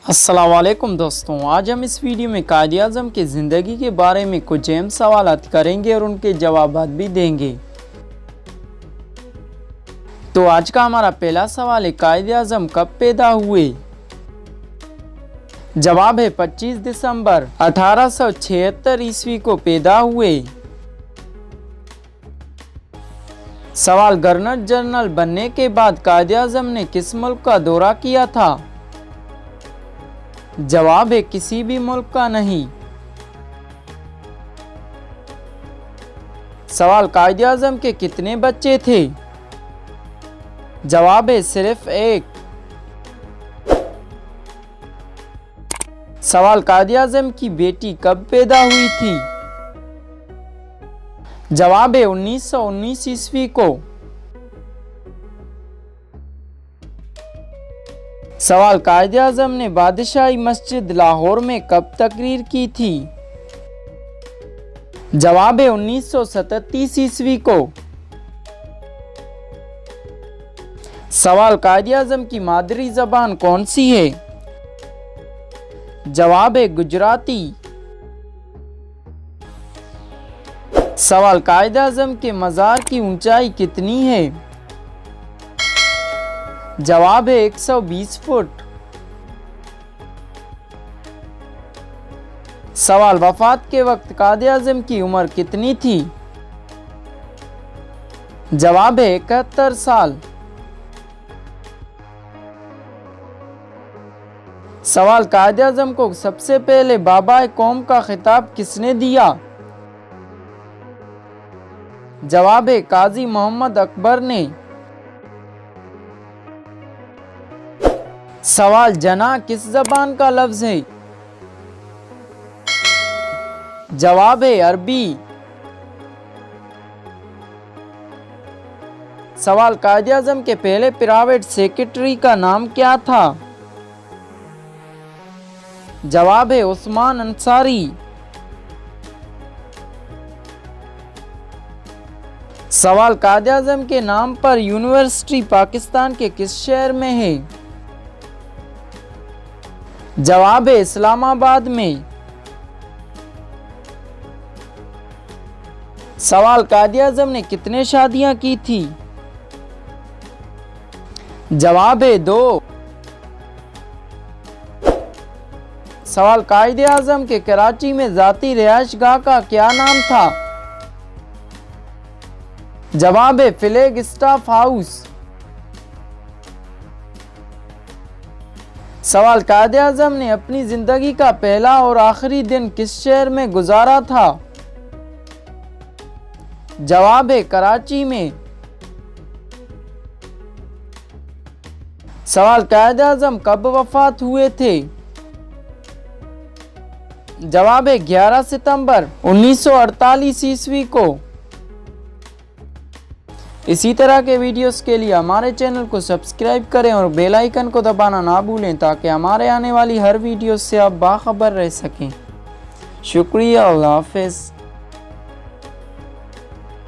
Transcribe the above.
अस्सलामुअलैकुम दोस्तों, आज हम इस वीडियो में कायद-ए-आज़म की ज़िंदगी के बारे में कुछ अहम सवालात करेंगे और उनके जवाबात भी देंगे। तो आज का हमारा पहला सवाल है, कायद-ए-आज़म कब पैदा हुए? जवाब है 25 दिसंबर 1876 ईस्वी को पैदा हुए। सवाल, गवर्नर जनरल बनने के बाद कायद-ए-आज़म ने किस मुल्क का दौरा किया था? जवाब है किसी भी मुल्क का नहीं। सवाल, कायद-ए-आज़म के कितने बच्चे थे? जवाब है सिर्फ एक। सवाल, कायद-ए-आज़म की बेटी कब पैदा हुई थी? जवाब है 1919 ईस्वी को। सवाल, कायद-ए-आज़म ने बादशाही मस्जिद लाहौर में कब तकरीर की थी? जवाब है 1937 ईस्वी को। सवाल, कायद-ए-आज़म की मादरी ज़बान कौन सी है? जवाब है गुजराती। सवाल, कायद-ए-आज़म के मज़ार की ऊंचाई कितनी है? जवाब है 120 फुट। सवाल, वफात के वक्त कायद-ए-आज़म की उम्र कितनी थी? जवाब है 71 साल। सवाल, कायद-ए-आज़म को सबसे पहले बाबा कौम का खिताब किसने दिया? जवाब है काजी मोहम्मद अकबर ने। सवाल, जना किस ज़बान का लफ्ज़ है? जवाब है अरबी। सवाल, कायद-ए-आज़म के पहले प्राइवेट सेक्रेटरी का नाम क्या था? जवाब है उस्मान अंसारी। सवाल, कायद-ए-आज़म के नाम पर यूनिवर्सिटी पाकिस्तान के किस शहर में है? जवाब है इस्लामाबाद में। सवाल, कायद-ए-आज़म ने कितने शादियां की थी? जवाब है 2। सवाल, कायद-ए-आज़म के कराची में ज़ाती रिहाइशगाह का क्या नाम था? जवाब है फ्लैग स्टाफ हाउस। सवाल, कायद-ए-आज़म ने अपनी जिंदगी का पहला और आखिरी दिन किस शहर में गुजारा था? जवाब है कराची में। सवाल, कायद-ए-आज़म कब वफात हुए थे? जवाब है 11 सितंबर 1948 ईस्वी को। इसी तरह के वीडियोस के लिए हमारे चैनल को सब्सक्राइब करें और बेल आइकन को दबाना ना भूलें ताकि हमारे आने वाली हर वीडियो से आप बाखबर रह सकें। शुक्रिया, अल्लाह हाफ़िज़।